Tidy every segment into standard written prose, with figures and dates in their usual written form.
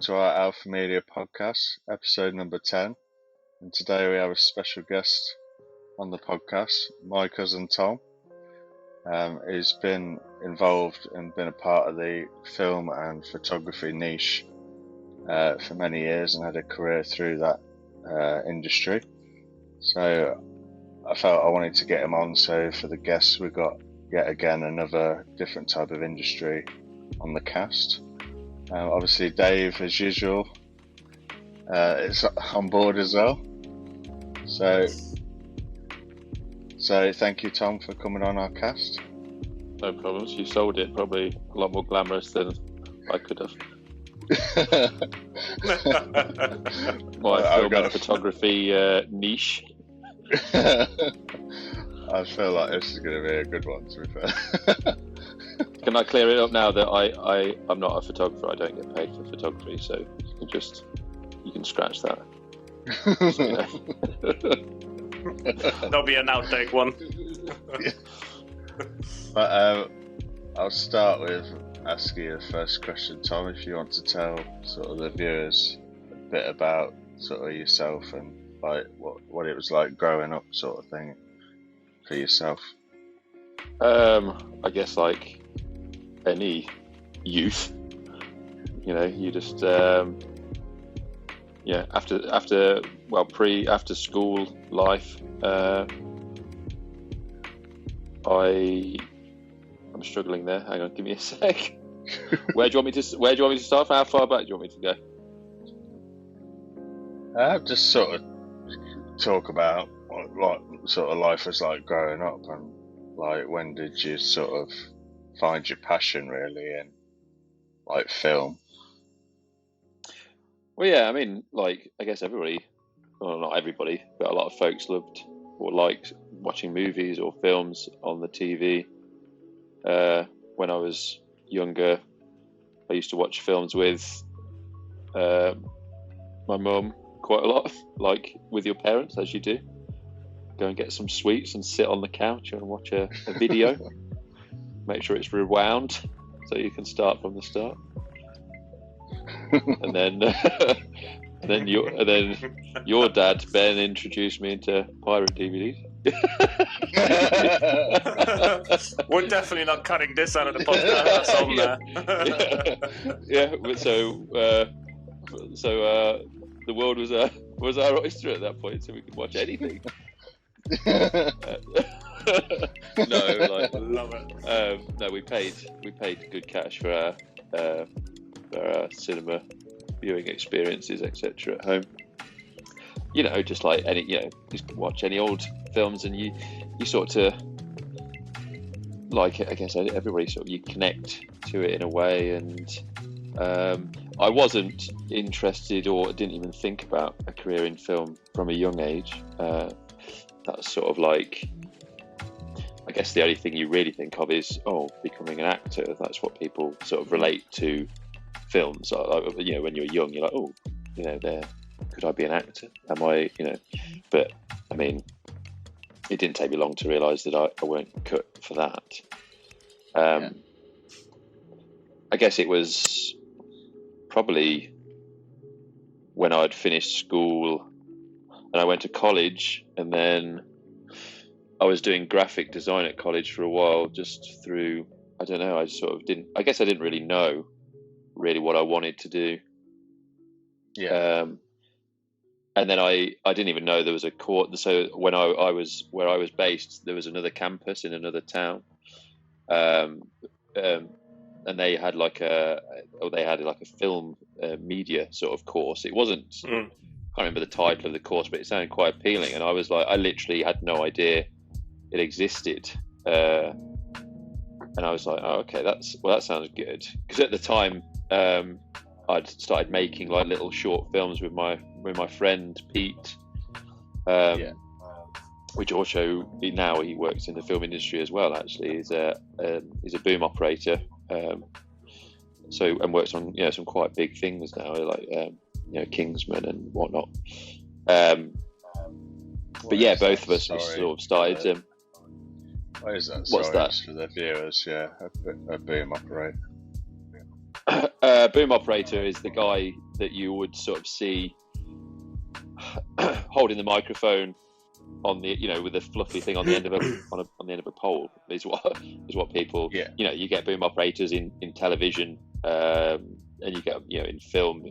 to our Alpha Media podcast, episode number 10. And today we have a special guest on the podcast, my cousin Tom. He's been involved and been a part of the film and photography niche for many years and had a career through that industry. So I felt I wanted to get him on. So for the guests, we got yet again another different type of industry on the cast. Obviously, Dave, as usual, is on board as well. So thank you, Tom, for coming on our cast. No problems. You sold it probably a lot more glamorous than I could have. My film and photography niche. I feel like this is going to be a good one, to be fair. Can I clear it up now that I'm not a photographer? I don't get paid for photography, so you can scratch that. There'll be an outtake one. But I'll start with asking you the first question, Tom. If you want to tell sort of the viewers a bit about sort of yourself and like what it was like growing up, sort of thing, for yourself. I guess like any youth, you just after school life, I'm struggling there. Hang on, give me a sec. Where do you want me to start? How far back do you want me to go? Just sort of talk about what sort of life was like growing up, and like when did you sort of find your passion really in like film? Well, yeah, I mean, like I guess everybody, well, not everybody, but a lot of folks loved or liked watching movies or films on the TV. When I was younger, I used to watch films with my mum quite a lot, like with your parents, as you do. Go and get some sweets and sit on the couch and watch a video. Make sure it's rewound so you can start from the start. And then your dad Ben introduced me into pirate DVDs. We're definitely not cutting this out of the podcast. That's on there. So the world was our oyster at that point, so we could watch anything. Love it. No, we paid good cash for our cinema viewing experiences, etc. at home. Just like any, just watch any old films, and you sort of like it. I guess everybody sort of you connect to it in a way, and I wasn't interested or didn't even think about a career in film from a young age. That's sort of like, I guess the only thing you really think of is becoming an actor. That's what people sort of relate to films. When you're young, you're like, could I be an actor? Am I, But I mean, it didn't take me long to realise that I weren't cut for that. I guess it was probably when I'd finished school and I went to college, and then I was doing graphic design at college for a while, just through, I don't know, I didn't really know what I wanted to do. Yeah. And then I didn't even know there was a court. So when I was where I was based, there was another campus in another town, and they had like a film media sort of course. It wasn't. I can't remember the title of the course, but it sounded quite appealing. And I was like, I literally had no idea it existed. And I was like, oh, okay, that sounds good. Because at the time, I'd started making like little short films with my friend Pete, which also now he works in the film industry as well. Actually, he's a boom operator, and works on some quite big things now, like Kingsman and whatnot. But yeah, both of us sort of started. What is that? What's that? For the viewers, a boom operator. Boom operator is the guy that you would sort of see holding the microphone on the, with a fluffy thing on the end of on the end of a pole is what people, you get boom operators in television, and you get, in film,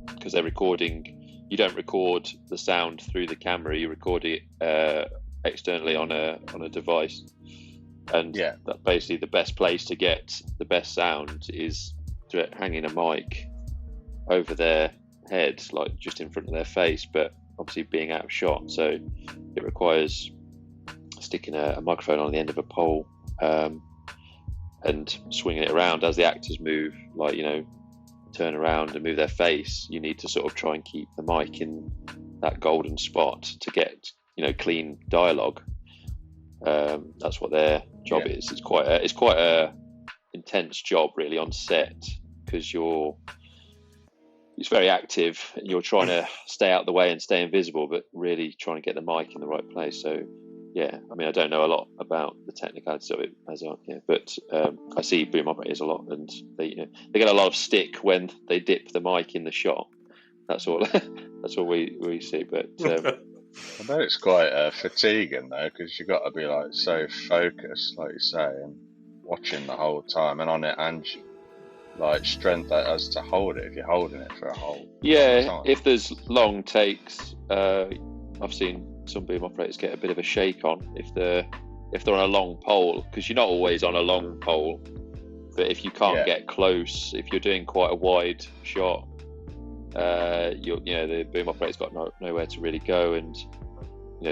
because they're recording. You don't record the sound through the camera, you record it externally on a device, and that basically the best place to get the best sound is to hanging a mic over their head, like just in front of their face, but obviously being out of shot, so it requires sticking a microphone on the end of a pole, and swinging it around as the actors move, like, turn around and move their face. You need to sort of try and keep the mic in that golden spot to get, clean dialogue. That's what their job is. It's quite a intense job, really, on set, because it's very active, and you're trying to stay out of the way and stay invisible, but really trying to get the mic in the right place. So, I don't know a lot about the technicalities of it, but I see boom operators a lot, and they get a lot of stick when they dip the mic in the shot. That's all. That's all we see. But I bet it's quite fatiguing though, because you've got to be like so focused, like you say, and watching the whole time and on it, and like strength that has to hold it if you're holding it for a whole time. If there's long takes, I've seen some boom operators get a bit of a shake on if they're on a long pole, because you're not always on a long pole, but if you can't get close, if you're doing quite a wide shot, the boom operator's got nowhere to really go, and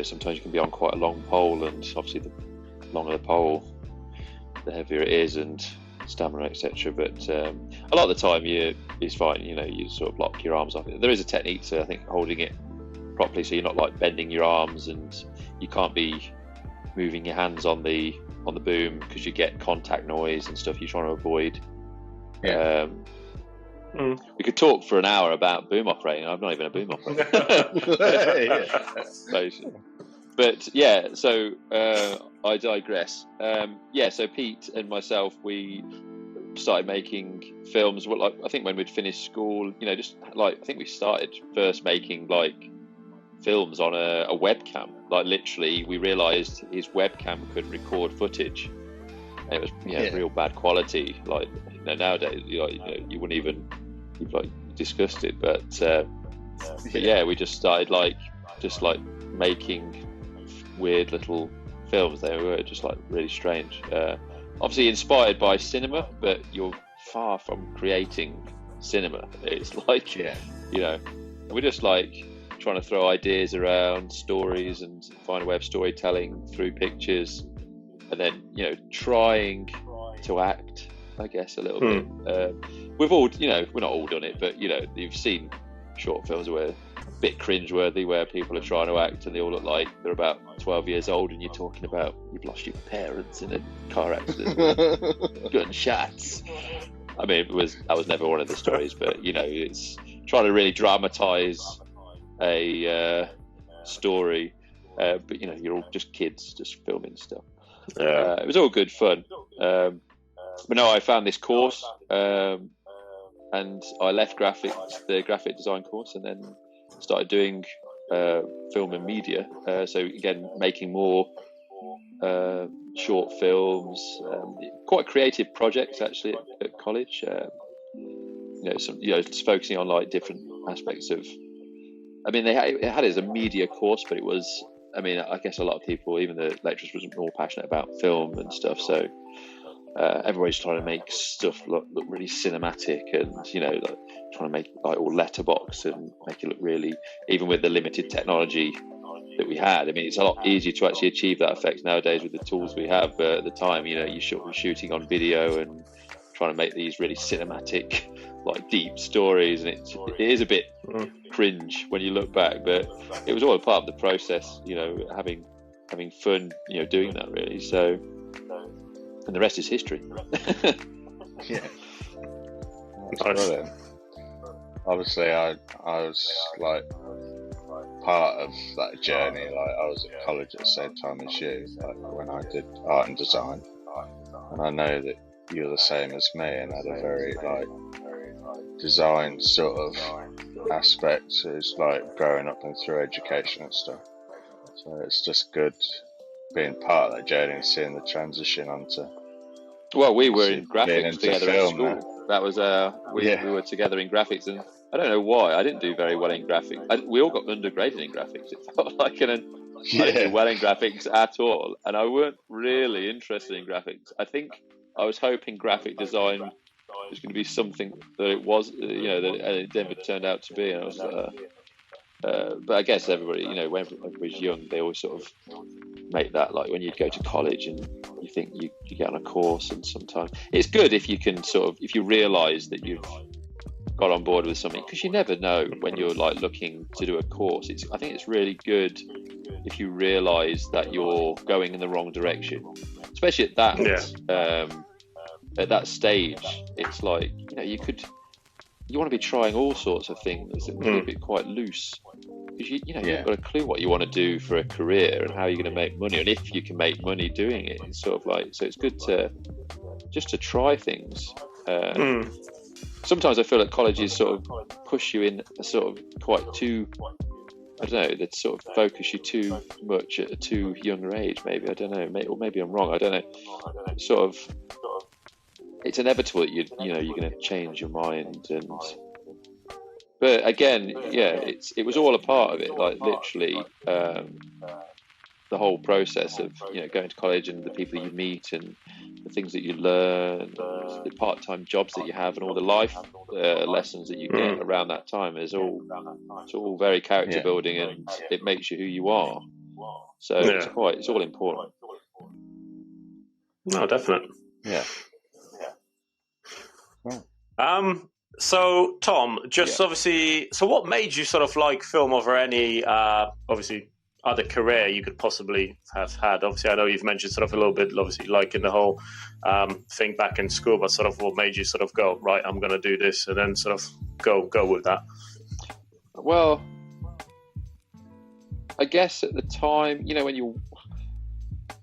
sometimes you can be on quite a long pole, and obviously the longer the pole, the heavier it is, and stamina, etc. But a lot of the time it's fine. You sort of lock your arms off. There is a technique to, I think, holding it properly, so you're not like bending your arms, and you can't be moving your hands on the boom, because you get contact noise and stuff you're trying to avoid. We could talk for an hour about boom operating. I'm not even a boom operator. But so I digress. So Pete and myself, we started making films. Well, I think when we'd finished school, just like, I think we started first making like films on a webcam. Like, literally, we realised his webcam could record footage, and it was real bad quality. Like, nowadays, you wouldn't even, you'd like discussed it. But we just started like making weird little films. They were just like really strange, obviously inspired by cinema, but you're far from creating cinema. It's like we're just like trying to throw ideas around, stories, and find a way of storytelling through pictures, and then trying to act, I guess, a little bit. We've all, we're not all done it, but you've seen short films where a bit cringeworthy, where people are trying to act and they all look like they're about 12 years old, and you're talking about you've lost your parents in a car accident, gunshots. I mean, that was never one of the stories, but it's trying to really dramatise a story, but you're all just kids just filming stuff. It was all good fun. But no, I found this course, and I left the graphic design course, and then started doing film and media. So again, making more short films, quite creative projects actually at college. Just focusing on like different aspects of. I mean, it had it as a media course, but it was. I mean, I guess a lot of people, even the lecturers, was more passionate about film and stuff. So everybody's trying to make stuff look really cinematic, and like, trying to make like all letterbox and make it look really, even with the limited technology that we had. I mean, it's a lot easier to actually achieve that effect nowadays with the tools we have. But at the time, you're shooting on video and trying to make these really cinematic, like deep stories, and it is a bit cringe when you look back, but it was all a part of the process, having fun, doing that, really. So, and the rest is history. That's brilliant. Obviously, I was like part of that journey. Like, I was at college at the same time as you, like when I did art and design, and I know that you're the same as me, and had a very like design sort of aspect is like growing up and through education and stuff. So it's just good being part of that journey and seeing the transition onto. Well, we were in being graphics into together at film school. now. That was we were together in graphics, and I don't know why I didn't do very well in graphics. We all got undergraded in graphics. It felt like, and I didn't do well in graphics at all, and I weren't really interested in graphics. I think I was hoping graphic design was going to be something that it was, that it never turned out to be. And I was, but I guess everybody, when everybody's young, they always sort of make that, like when you go to college and you think you get on a course, and sometimes it's good if you can if you realize that you've got on board with something, because you never know when you're like looking to do a course. I think it's really good if you realize that you're going in the wrong direction, especially at that stage. It's like, you want to be trying all sorts of things and keep it quite loose, because you've got a clue what you want to do for a career and how you're going to make money, and if you can make money doing it. It's sort of like, so it's good to try things. Sometimes I feel that colleges sort of push you in a sort of quite too, I don't know, that sort of focus you too much at a too younger age, maybe. I don't know, or maybe I'm wrong, I don't know. Sort of, it's inevitable that you're going to change your mind. But again, it was all a part of it, like literally the whole process of going to college, and the people you meet, and the things that you learn, and the part-time jobs that you have, and all the life lessons that you get around that time. It's all very character building, and it makes you who you are. So it's all important. No, definitely. Yeah. So Tom, obviously, so what made you sort of like film over any obviously other career you could possibly have had? Obviously, I know you've mentioned sort of a little bit, obviously, like in the whole thing back in school, but sort of what made you sort of go, right, I'm going to do this, and then sort of go with that? Well, I guess at the time, when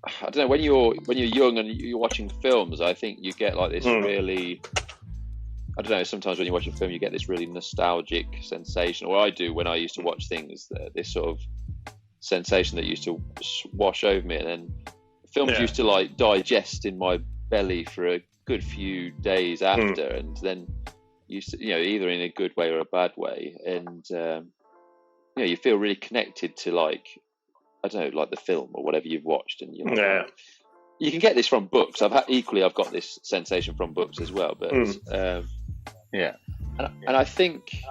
I don't know, when you're young and you're watching films, I think you get like this really, I don't know, sometimes when you watch a film, you get this really nostalgic sensation, or I do when I used to watch things, this sort of sensation that used to wash over me, and then films used to like digest in my belly for a good few days after, and then used to, either in a good way or a bad way, and you feel really connected to, like, I don't know, like the film or whatever you've watched, and you can get this from books. I've got this sensation from books as well, but and I think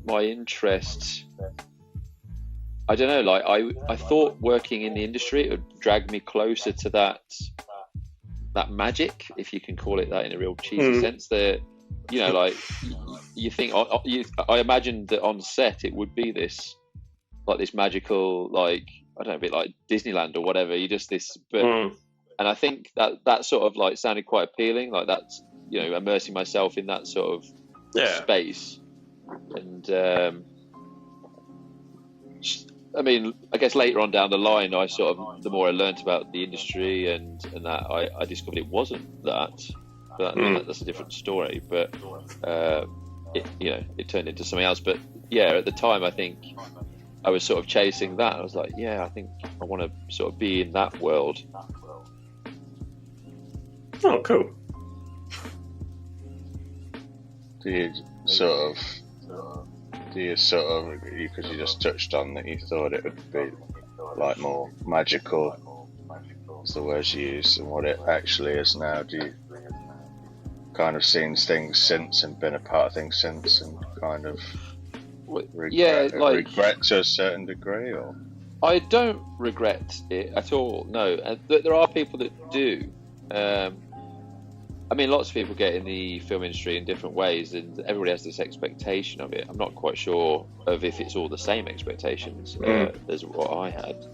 my interest, I don't know, like I thought working in the industry, it would drag me closer to that magic, if you can call it that in a real cheesy sense. That like you think, I imagined that on set it would be this, like this magical, like, I don't know, a bit like Disneyland or whatever. You just this, but and I think that sort of like sounded quite appealing, like that's immersing myself in that sort of space. And I mean, I guess later on down the line, the more I learnt about the industry and that, I discovered it wasn't that. But that's a different story. But it turned into something else. But at the time, I think I was sort of chasing that. I was like, I think I want to sort of be in that world. Oh, cool. Do you sort of, because you just touched on that, you thought it would be like more magical, is the words you use, and what it actually is now? Do you kind of seen things since and been a part of things since, and kind of regret to a certain degree? Or I don't regret it at all, no. And there are people that do. I mean, lots of people get in the film industry in different ways, and everybody has this expectation of it. I'm not quite sure of if it's all the same expectations as what I had.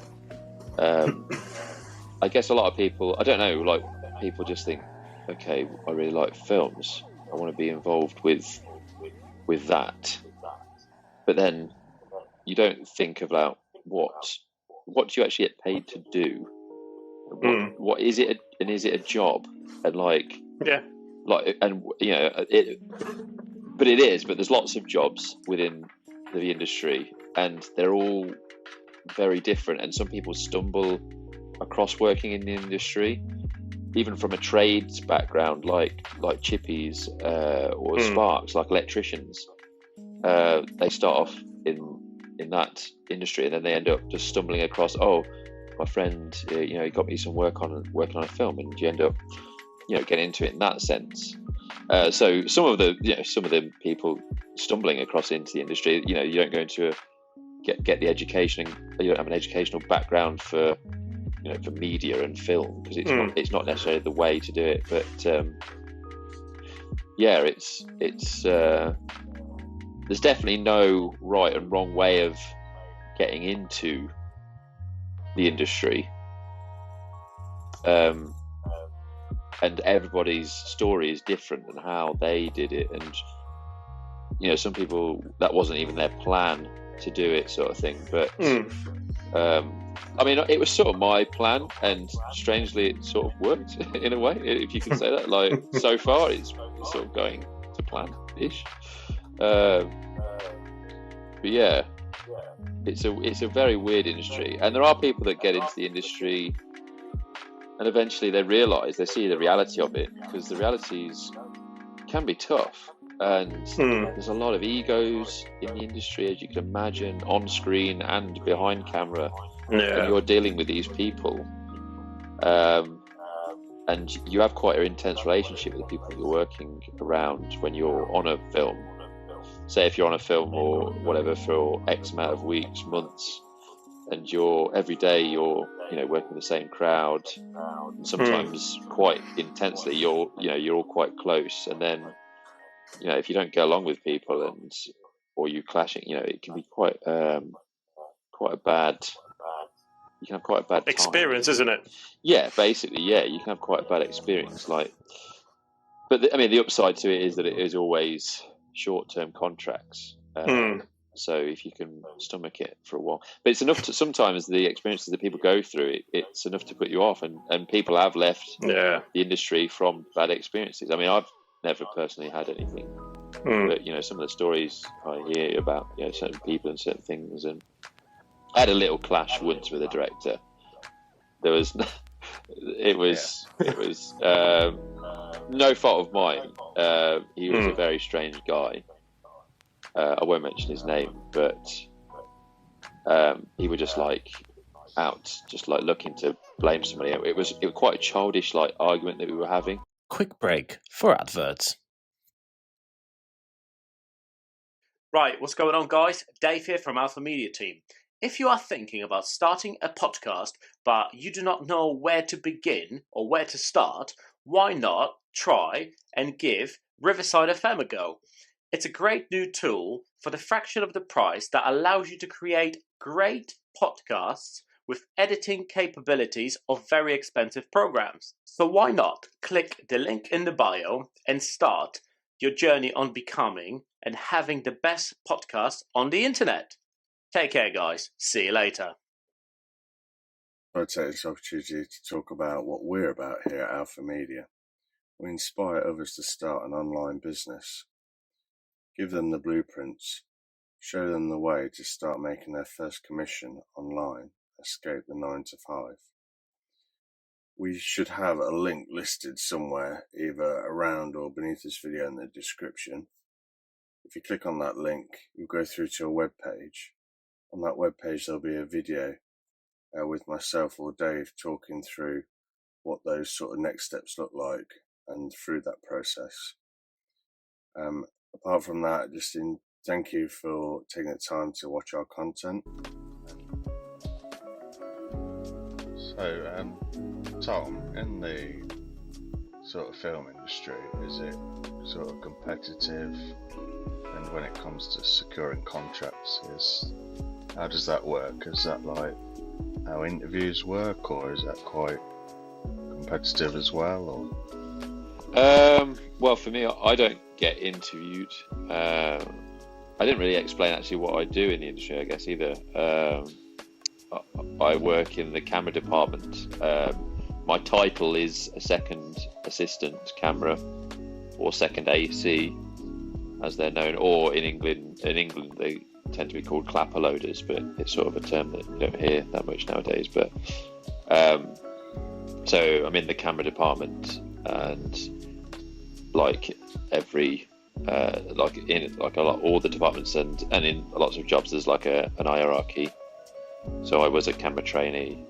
I guess a lot of people, I don't know, like people just think, okay, I really like films, I want to be involved with that. But then you don't think about what do you actually get paid to do? What is it, and is it a job? And like, and But it is. But there's lots of jobs within the industry, and they're all very different. And some people stumble across working in the industry, even from a trades background, like chippies or sparks, like electricians. They start off in that industry, and then they end up just stumbling across, oh, my friend, he got me some working on a film, and you end up, getting into it in that sense. So some of the people stumbling across into the industry, you don't go into get the education, you don't have an educational background for media and film, because it's not necessarily the way to do it. But it's there's definitely no right and wrong way of getting into the industry, and everybody's story is different and how they did it, and some people, that wasn't even their plan to do it, sort of thing. But I mean, it was sort of my plan, and strangely it sort of worked in a way, if you can say that. Like, so far it's sort of going to plan-ish. But yeah, it's a very weird industry, and there are people that get into the industry and eventually they see the reality of it, because the realities can be tough, and there's a lot of egos in the industry, as you can imagine, on screen and behind camera. And you're dealing with these people, and you have quite an intense relationship with the people you're working around when you're on a film. Say if you're on a film or whatever for X amount of weeks, months, and every day you're working with the same crowd, and sometimes quite intensely, you're all quite close, and then if you don't get along with people or you clashing, it can be quite a bad. You can have quite a bad experience, time. Isn't it? Yeah, basically, yeah, you can have quite a bad experience. But the upside to it is that it is always short-term contracts. So if you can stomach it for a while, but it's enough to, sometimes the experiences that people go through, it's enough to put you off, and people have left the industry from bad experiences. I mean, I've never personally had anything, but some of the stories I hear about certain people and certain things, and I had a little clash once with a director. There was, it was no fault of mine. He was a very strange guy. I won't mention his name, but he was just looking to blame somebody. It was quite a childish argument that we were having. Quick break for adverts. Right, what's going on, guys? Dave here from Alpha Media Team. If you are thinking about starting a podcast, but you do not know where to begin or where to start, why not try and give Riverside FM a go? It's a great new tool for the fraction of the price that allows you to create great podcasts with editing capabilities of very expensive programs. So why not click the link in the bio and start your journey on becoming and having the best podcast on the internet. Take care, guys. See you later. I'd take this opportunity to talk about what we're about here at Alpha Media. We inspire others to start an online business. Give them the blueprints. Show them the way to start making their first commission online. Escape the 9 to 5. We should have a link listed somewhere, either around or beneath this video in the description. If you click on that link, you'll go through to a web page. On that web page, there'll be a video with myself or Dave talking through what those sort of next steps look like and through that process. Apart from that, thank you for taking the time to watch our content. So, Tom, in the sort of film industry, is it sort of competitive? And when it comes to securing contracts, how does that work? Is that like how interviews work, or is that quite competitive as well? Or? Well, for me, I don't get interviewed. I didn't really explain actually what I do in the industry, I guess, either. I work in the camera department. My title is a second assistant camera or second AC. as they're known, or in England they tend to be called clapper loaders, but it's sort of a term that you don't hear that much nowadays. But so I'm in the camera department, and like every like in like a lot all the departments and in lots of jobs there's like an hierarchy. So I was a camera trainee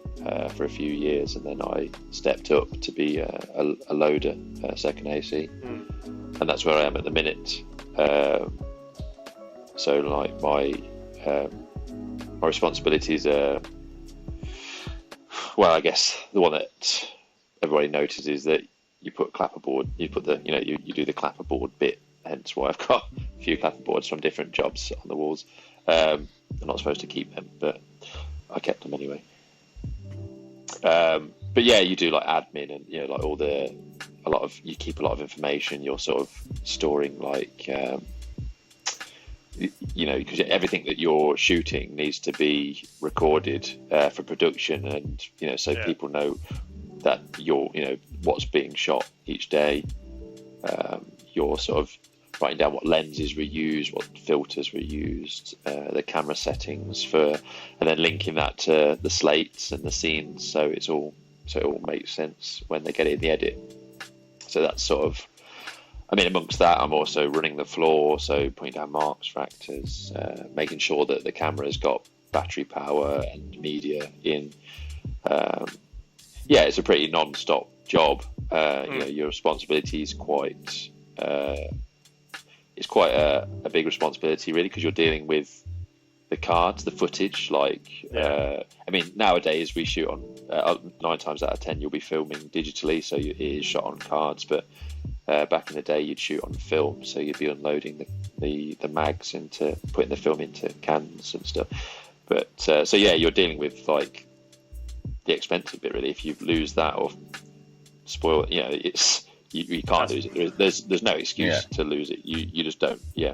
for a few years, and then I stepped up to be a loader, second AC, and that's where I am at the minute. So like my responsibilities are, well, I guess the one that everybody notices is that you put clapperboard, you do the clapperboard bit. Hence why I've got a few clapperboards from different jobs on the walls. I'm not supposed to keep them, but I kept them anyway. But yeah, you do like admin and like you keep a lot of information. You're sort of storing like because everything that you're shooting needs to be recorded for production, and people know that you're what's being shot each day. You're sort of writing down what lenses were used, what filters were used, the camera settings and then linking that to the slates and the scenes, so it all makes sense when they get it in the edit. So that's sort of, amongst that, I'm also running the floor, so putting down marks for actors, making sure that the camera's got battery power and media in. It's a pretty non-stop job. Your responsibility is quite. It's quite a big responsibility, really, because you're dealing with the cards, the footage. Nowadays we shoot on 9 times out of 10 you'll be filming digitally, so it is shot on cards. But back in the day, you'd shoot on film, so you'd be unloading the mags into putting the film into cans and stuff. But you're dealing with like the expensive bit, really. If you lose that or spoil it, it's. You can't lose it. There's no excuse to lose it. You just don't. Yeah.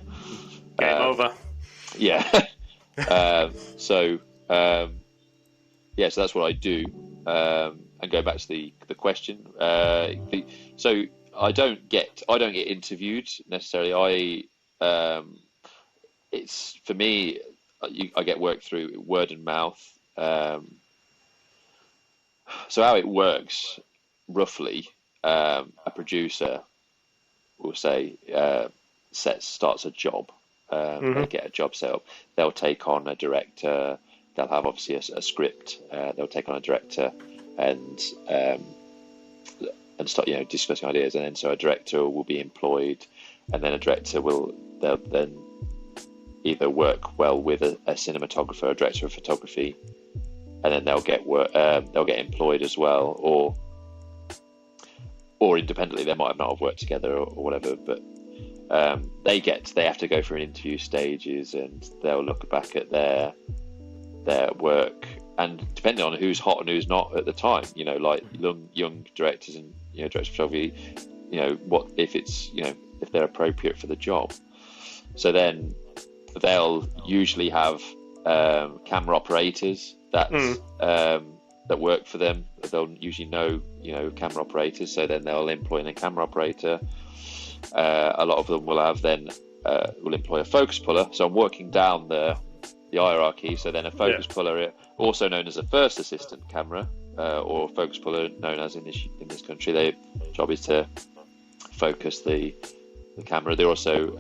Game over. Yeah. So that's what I do. And go back to the question. So I don't get interviewed necessarily. It's for me. I get work through word and mouth. So how it works, roughly. A producer will say starts a job. They get a job set up. They'll take on a director. They'll have obviously a script. They'll take on a director and start discussing ideas. And then so a director will be employed, and then a director they'll then either work well with a cinematographer, a director of photography, and then they'll get employed as well, or independently. They might not have worked together or whatever, but they have to go through interview stages, and they'll look back at their work, and depending on who's hot and who's not at the time, like young directors and directors of photography, what if it's if they're appropriate for the job. So then they'll usually have camera operators that work for them. They'll usually know camera operators, so then they'll employ a camera operator. A lot of them will have will employ a focus puller. So I'm working down the hierarchy. So then a focus puller, also known as a first assistant camera, or focus puller, known as in this country, their job is to focus the camera. They're also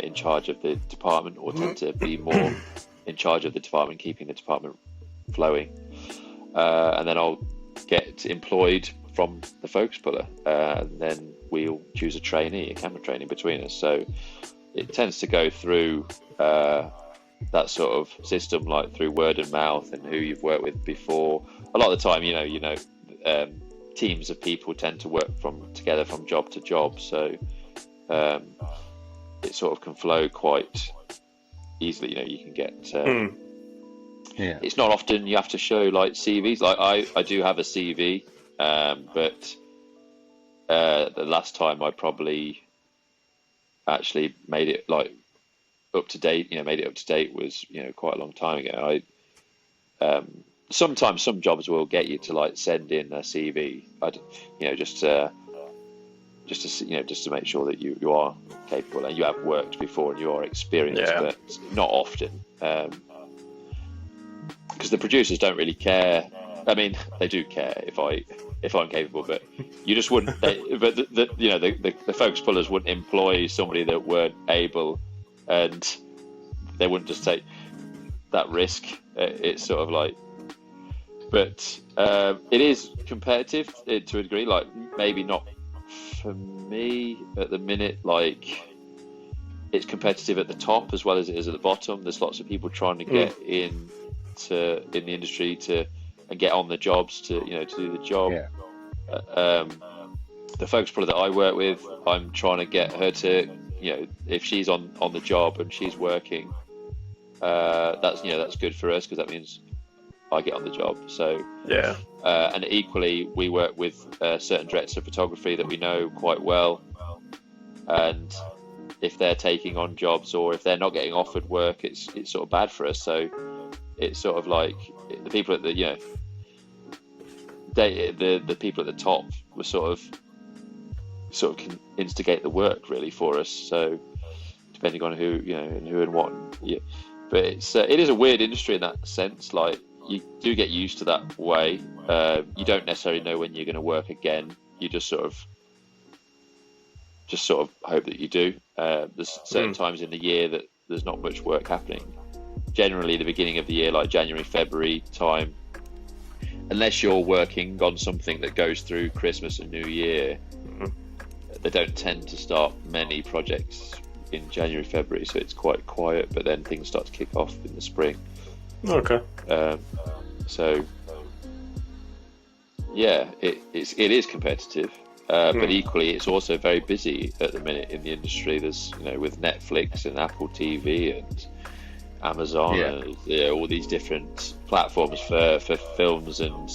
in charge of the department, or tend to be more in charge of the department, keeping the department flowing. And then I'll get employed from the focus puller, and then we'll choose a camera trainee between us. So it tends to go through that sort of system, like through word of mouth and who you've worked with before. A lot of the time, teams of people tend to work together from job to job, so it sort of can flow quite easily. You can get it's not often you have to show like CVs. Like I do have a CV, but the last time I probably actually made it like up to date, was quite a long time ago. Sometimes some jobs will get you to like send in a CV, just just to make sure that you are capable and you have worked before and you are experienced, but not often, because the producers don't really care. I mean, they do care if I'm capable, but you just wouldn't. But the focus pullers wouldn't employ somebody that weren't able, and they wouldn't just take that risk. It's sort of like, but it is competitive to a degree. Like, maybe not for me at the minute. Like, it's competitive at the top as well as it is at the bottom. There's lots of people trying to get in the industry and get on the jobs to do the job. The focus puller that I work with, I'm trying to get her to, if she's on the job and she's working, that's good for us, because that means I get on the job. So and equally, we work with certain directors of photography that we know quite well, and if they're taking on jobs or if they're not getting offered work, it's sort of bad for us. So it's sort of like the people at the people at the top were sort of can instigate the work really for us. So depending on who and what, but it is a weird industry in that sense. Like, you do get used to that way. You don't necessarily know when you're going to work again. You just sort of hope that you do. There's certain times in the year that there's not much work happening. Generally, the beginning of the year, like January, February time, unless you're working on something that goes through Christmas and New Year, they don't tend to start many projects in January, February, so it's quite quiet, but then things start to kick off in the spring. Okay. So yeah, it is competitive, but equally it's also very busy at the minute in the industry. There's with Netflix and Apple TV and Amazon and all these different platforms for films and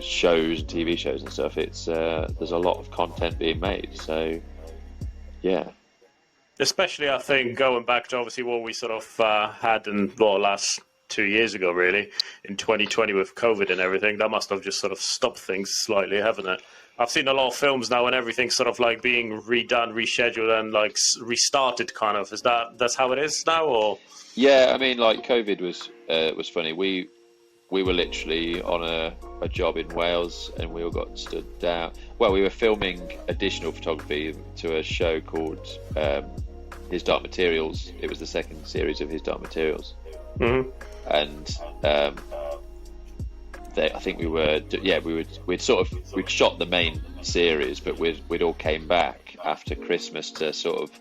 shows and TV shows and stuff. It's there's a lot of content being made, so yeah. Especially, I think, going back to obviously what we sort of had in last 2 years ago, really, in 2020 with COVID and everything, that must have just sort of stopped things slightly, haven't it? I've seen a lot of films now and everything's sort of like being redone, rescheduled, and like restarted. Kind of, that's how it is now, or? Yeah, I mean, like, COVID was funny. We were literally on a job in Wales, and we all got stood down. Well, we were filming additional photography to a show called His Dark Materials. It was the second series of His Dark Materials, and I think we'd shot the main series, but we'd all came back after Christmas to sort of,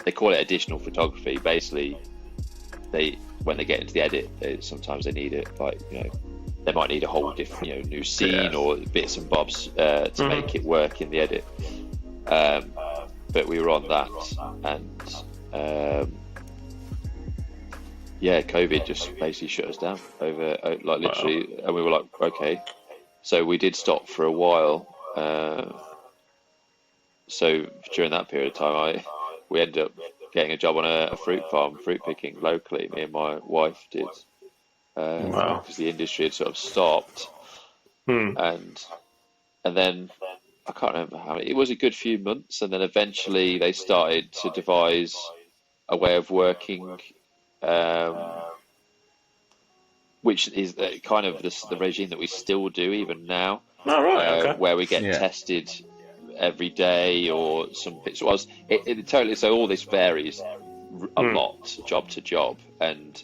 they call it additional photography. Basically, when they get into the edit, sometimes they need it, like, they might need a whole different new scene or bits and bobs to make it work in the edit. But we were on that, and COVID just basically shut us down over literally, and we were like, okay. So we did stop for a while. So during that period of time, we ended up getting a job on a fruit farm, fruit picking locally. Me and my wife did, because the industry had sort of stopped, and then I can't remember how many. It was a good few months, and then eventually they started to devise a way of working, which is kind of the regime that we still do even now, where we get tested every day or something. So it totally. So all this varies a lot, job to job, and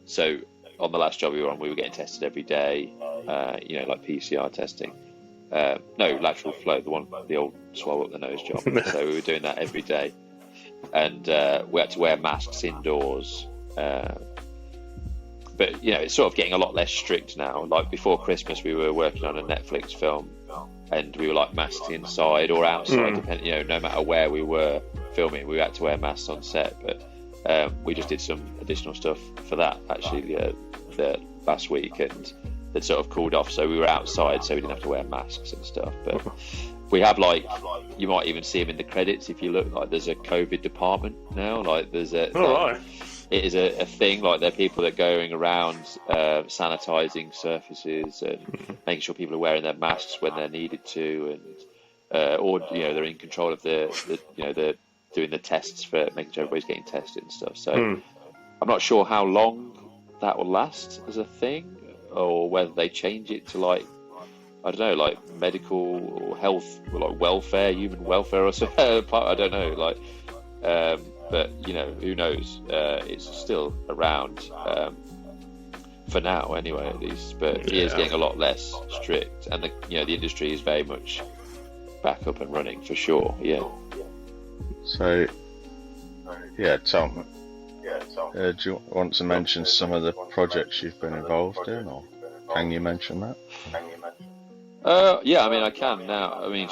so on the last job we were on, we were getting tested every day, like PCR testing. No, lateral flow, the old swallow up the nose job. So we were doing that every day, and we had to wear masks indoors. But it's sort of getting a lot less strict now. Like before Christmas, we were working on a Netflix film, and we were like masked inside or outside, depending. No matter where we were filming, we had to wear masks on set. But we just did some additional stuff for that actually the last week, and it sort of cooled off. So we were outside, so we didn't have to wear masks and stuff. But we have, like, you might even see them in the credits if you look. Like, there's a COVID department now. Like, there's a it is a thing. Like, there are people that are going around sanitizing surfaces and making sure people are wearing their masks when they're needed to, and or they're in control of the they're doing the tests for making sure everybody's getting tested and stuff. So I'm not sure how long that will last as a thing, or whether they change it to, like, I don't know, like medical or health, or like welfare, human welfare or something. I don't know, like, but who knows? It's still around for now, anyway, at least. But it is getting a lot less strict, and the industry is very much back up and running for sure. Yeah. So, yeah, Tom, do you want to mention some of the projects you've been involved in, or can you mention that? Yeah, I mean, I can now. I mean,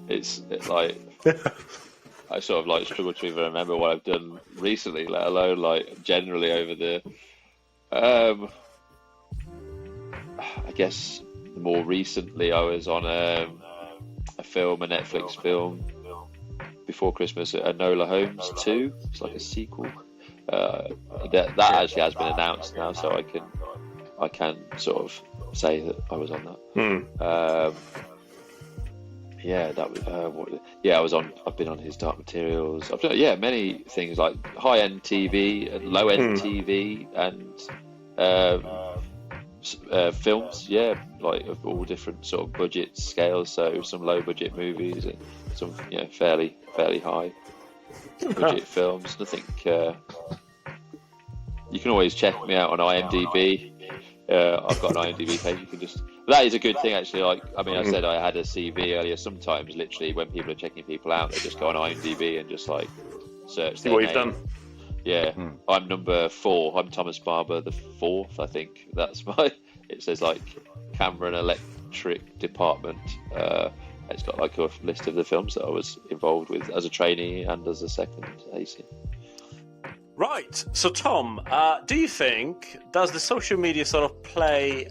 it's like I sort of like struggle to even remember what I've done recently, let alone like generally over the. I guess more recently I was on a Netflix film before Christmas, Enola Holmes 2. It's like a sequel. That actually has been announced now, so I can sort of say that I was on that. That was I've been on his Dark Materials. I've done many things, like high-end TV and low-end TV and films, like of all different sort of budget scales. So some low-budget movies and some fairly high budget films. I think you can always check me out on IMDb. I've got an IMDb page. You can just. That is a good thing, actually. Like, I mean, I said I had a CV earlier. Sometimes, literally, when people are checking people out, they just go on IMDb and just like search their what name. you've done. Yeah, I'm number 4. I'm Thomas Barber, the 4th, I think. That's my. It says like camera and electric department. It's got like a list of the films that I was involved with as a trainee and as a second AC. Right. So, Tom, do you think, does the social media sort of play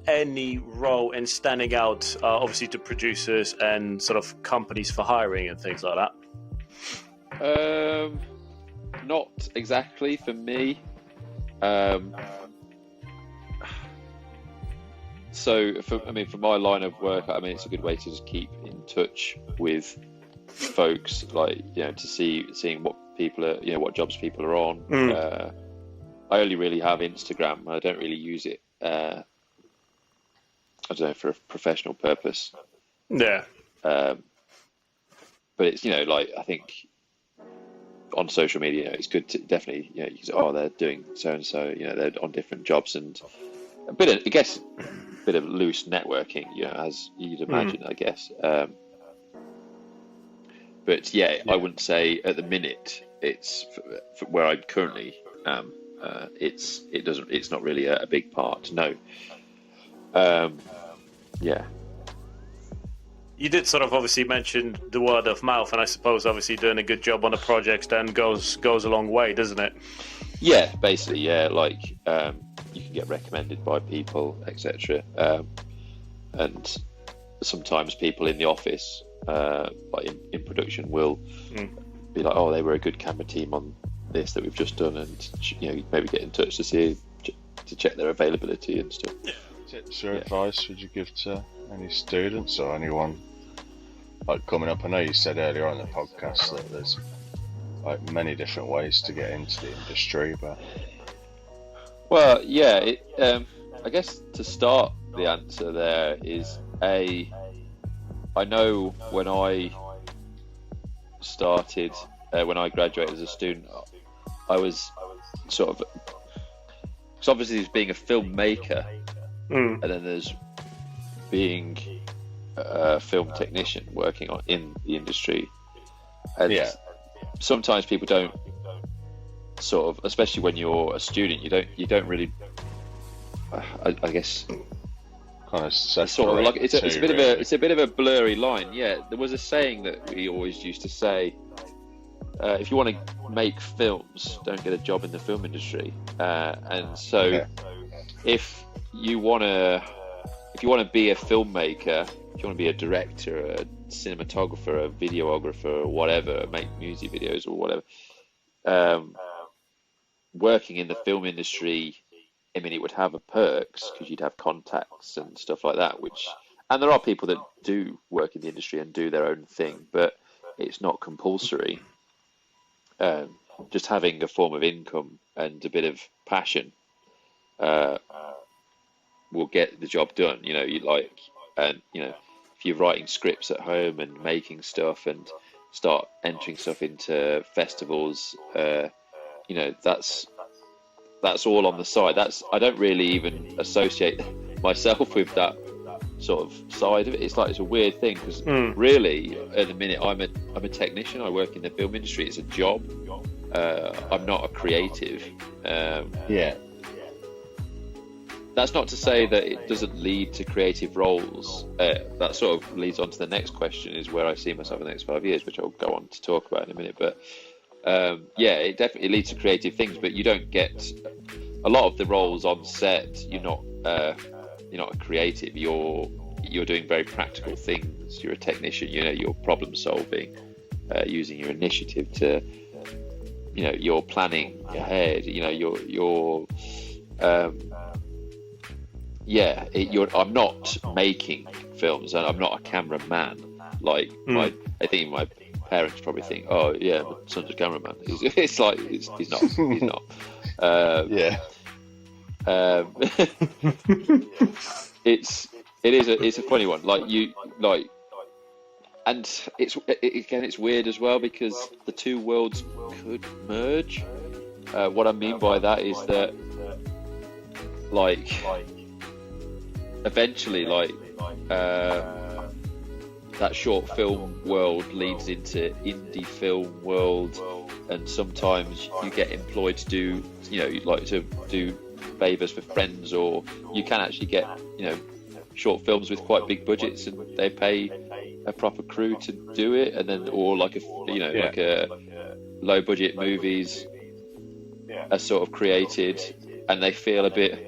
any role in standing out, obviously, to producers and sort of companies for hiring and things like that? Not exactly for me. So, for my line of work, I mean, it's a good way to just keep in touch with folks, like, to seeing what people are, what jobs people are on. I only really have Instagram. I don't really use it, I don't know, for a professional purpose. Yeah. But it's, like, I think on social media, it's good to definitely, you can say, oh, they're doing so-and-so, they're on different jobs, and a bit of loose networking, as you'd imagine, I guess. But I wouldn't say at the minute it's for where I currently am. It's not really a big part. No. You did sort of obviously mention the word of mouth, and I suppose obviously doing a good job on the projects then goes a long way, doesn't it? Yeah, basically, yeah. Like you can get recommended by people, etc. And sometimes people in the office, like in production, will be like, "Oh, they were a good camera team on this that we've just done," and maybe get in touch to check their availability and stuff. Tips or advice would you give to any students or anyone like coming up? I know you said earlier on the podcast that there's like many different ways to get into the industry, but well, I guess to start, the answer there is I know when I started, when I graduated as a student, I was sort of, because obviously there's being a filmmaker, and then there's being a film technician working in the industry, and sometimes people don't sort of, especially when you're a student, you don't really, I guess, kind of sort of like it's a bit of a blurry line. Yeah, there was a saying that we always used to say, if you want to make films, don't get a job in the film industry. And so, if you want to be a filmmaker, if you want to be a director, a cinematographer, a videographer, or whatever, make music videos or whatever, working in the film industry, I mean, it would have a perks because you'd have contacts and stuff like that, and there are people that do work in the industry and do their own thing, but it's not compulsory. Just having a form of income and a bit of passion will get the job done. And if you're writing scripts at home and making stuff and start entering stuff into festivals, that's all on the side. I don't really even associate myself with that sort of side of it. It's a weird thing because really at the minute I'm a technician. I work in the film industry. It's a job. I'm not a creative. That's not to say that it doesn't lead to creative roles. That sort of leads on to the next question, is where I see myself in the next 5 years, which I'll go on to talk about in a minute. But it definitely leads to creative things, but you don't get a lot of the roles on set. You're not a creative. You're doing very practical things. You're a technician. You're problem solving, using your initiative to, you're planning ahead. I'm not making films, and I'm not a cameraman. I think my parents probably think, oh yeah, my son's a cameraman. He's not. He's not. It's a funny one. And it's weird as well because the two worlds could merge. What I mean by that is that eventually that short film world leads into indie film world, and sometimes you get employed to do to do favors for friends, or you can actually get short films with quite big budgets and they pay a proper crew to do it, and then like a low budget movies are sort of created and they feel a bit,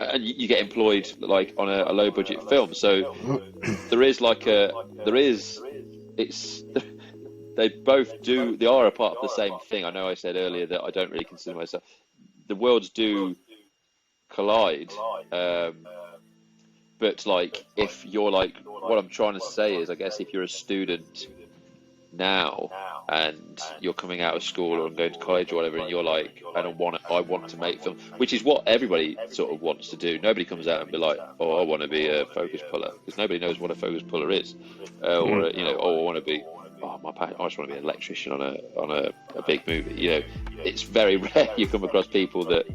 and you get employed on a low budget film. So they are a part of the same thing. I know I said earlier that I don't really consider myself. The worlds do collide, but if you're what I'm trying to say is, I guess if you're a student now and you're coming out of school or going to college or whatever, and you're I want to make film, which is what everybody sort of wants to do. Nobody comes out and be like, oh, I want to be a focus puller, because nobody knows what a focus puller is, or I want to be, I just want to be an electrician on a big movie. It's very rare you come across people that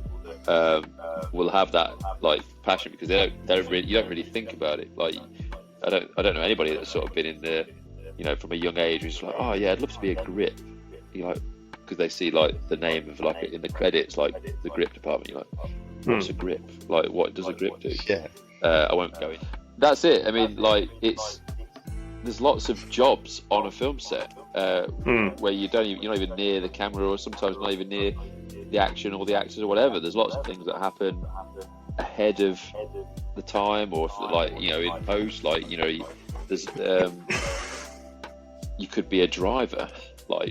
will have that passion, because you don't really think about it. I don't know anybody that's sort of been in the from a young age who's like, oh yeah, I'd love to be a grip, because they see the name of in the credits, the grip department. You're like, what's a grip? What does a grip do? I won't go in. That's it. I mean, there's lots of jobs on a film set where you're not even near the camera, or sometimes not even near the action or the actors or whatever. There's lots of things that happen ahead of the time, or in post. There's you could be a driver,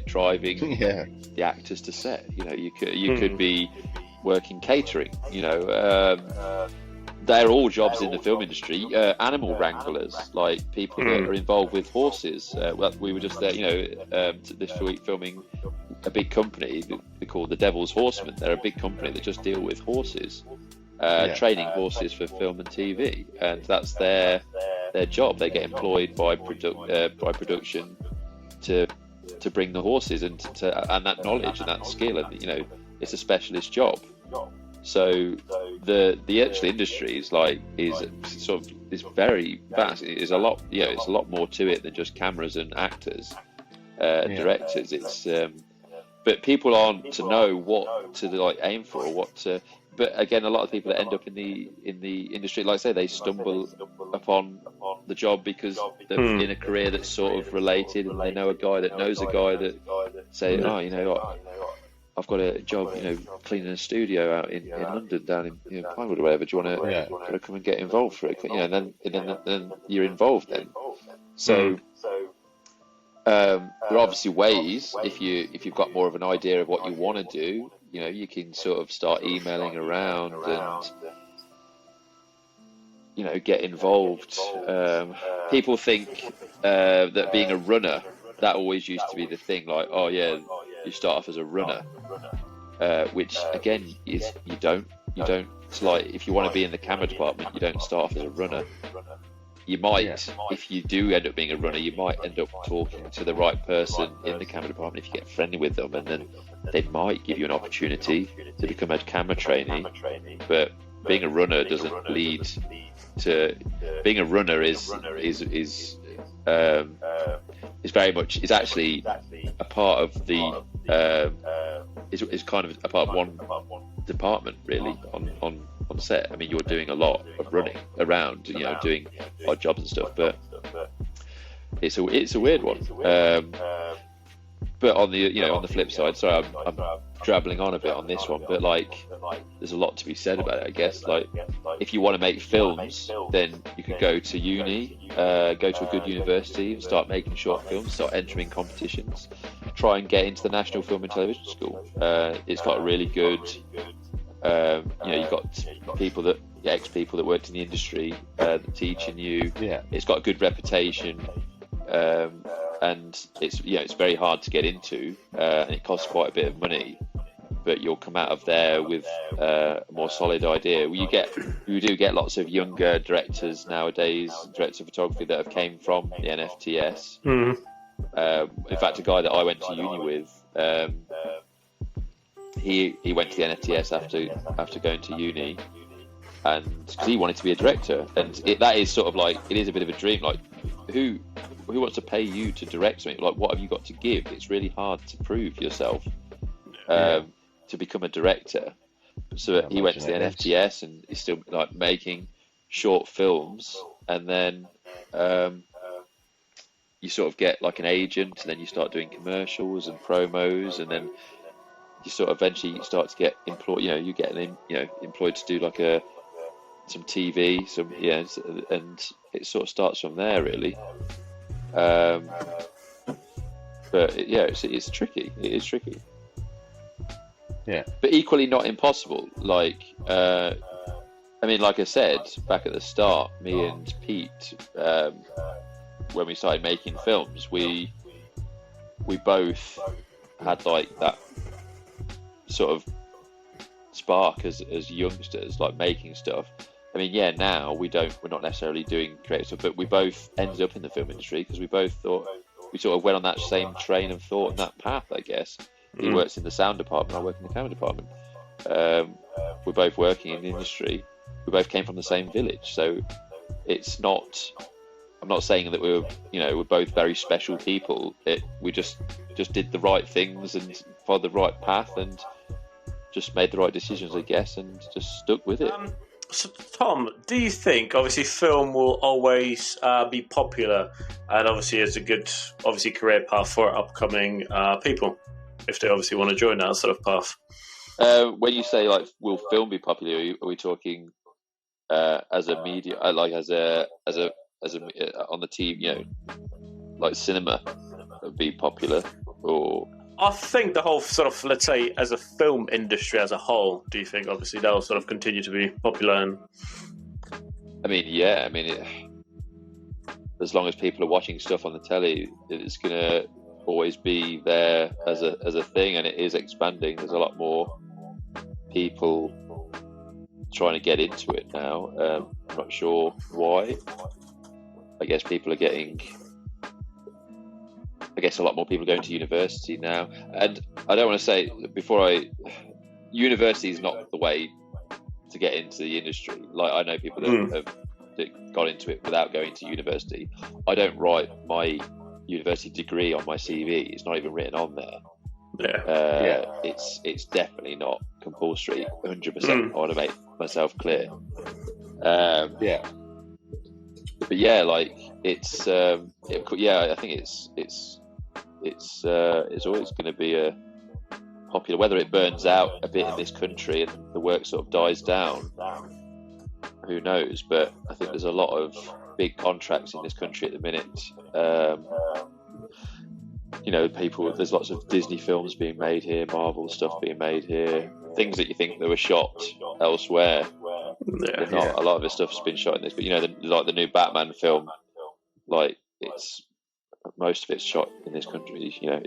driving the actors to set. You could be working catering. They're all jobs in the film industry. Animal wranglers, people that are involved with horses. We were just there, this week filming a big company they call the Devil's Horsemen. They're a big company that just deal with horses, training horses for film and TV, and that's their job. They get employed by production to bring the horses and that knowledge and that skill, and it's a specialist job. So the actual industry is very vast. It's a lot more to it than just cameras and actors, directors. It's but people aren't to know what to aim for, or what to. But again, a lot of people that end up in the industry, like I say, they stumble upon the job because they're in a career that's sort of related, and they know a guy that knows a guy that say, I've got a job, cleaning a studio out in London, down in Pinewood or whatever. Do you want to come and get involved for it? And then you're involved then. So there are obviously ways if you've got more of an idea of what you want to do. You know, you can sort of start emailing around and get involved. People think that being a runner, that always used to be the thing. Like, oh yeah, you start off as a runner, which again is you don't. It's like if you want to be in the camera department, you don't start off as a runner. You might, if you do end up being a runner, you might end up talking to the right person in the camera department if you get friendly with them, and then they might give you an opportunity to become a camera trainee. But being a runner doesn't lead to being a runner is very much is actually a part of the is kind of a part of one department really on set. I mean, you're doing a lot of running around, doing odd jobs and stuff, but it's a weird one. But on the flip side, sorry, I'm drabbling on a bit on this one, but like, there's a lot to be said about it, I guess. Like, if you want to make films, then you could go to uni, go to a good university, and start making short films, start entering competitions, try and get into the National Film and Television School. It's got a really good, you've got ex-people that worked in the industry teaching you. Yeah. It's got a good reputation. And it's very hard to get into, and it costs quite a bit of money. But you'll come out of there with a more solid idea. You do get lots of younger directors nowadays, directors of photography that have came from the NFTS. In fact, a guy that I went to uni with, he went to the NFTS after going to uni, and because he wanted to be a director, and that is sort of like, it is a bit of a dream. Like, who wants to pay you to direct something? Like, what have you got to give? It's really hard to prove yourself to become a director. So he went to the NFTS and he's still like making short films, and then you sort of get like an agent, and then you start doing commercials and promos, and then you sort of eventually start to get employed. You get employed to do like some TV, and it sort of starts from there really. But it's tricky. It is tricky. Yeah. But equally not impossible. Like, like I said back at the start, me and Pete, when we started making films, we both had like that sort of spark as youngsters, like making stuff. I mean, now we're not necessarily doing creative stuff, but we both ended up in the film industry because we both thought, we sort of went on that same train of thought and that path, I guess. He works in the sound department, I work in the camera department. We're both working in the industry. We both came from the same village, so it's not. I'm not saying that we're both very special people. We just did the right things and followed the right path and just made the right decisions, I guess, and just stuck with it. So, Tom, do you think, obviously, film will always be popular, and obviously it's a good, career path for upcoming people, if they obviously want to join that sort of path? When you say, like, will film be popular, are we talking as a media, like as a on the TV, like cinema be popular, or? I think the whole sort of, let's say, as a film industry as a whole, do you think obviously that'll sort of continue to be popular? And as long as people are watching stuff on the telly, it's gonna always be there as a thing, and it is expanding. There's a lot more people trying to get into it now. I'm not sure why. I guess a lot more people going to university now, and I don't want to say university is not the way to get into the industry. Like, I know people that got into it without going to university. I don't write my university degree on my CV. It's not even written on there. It's definitely not compulsory. 100%. I want to make myself clear. But like, it's I think it's always going to be popular. Whether it burns out a bit in this country and the work sort of dies down, who knows? But I think there's a lot of big contracts in this country at the minute. people. There's lots of Disney films being made here, Marvel stuff being made here. Things that you think that were shot elsewhere. Yeah. They're not. A lot of the stuff's been shot in this, but like the new Batman film, like most of it's shot in this country. I'm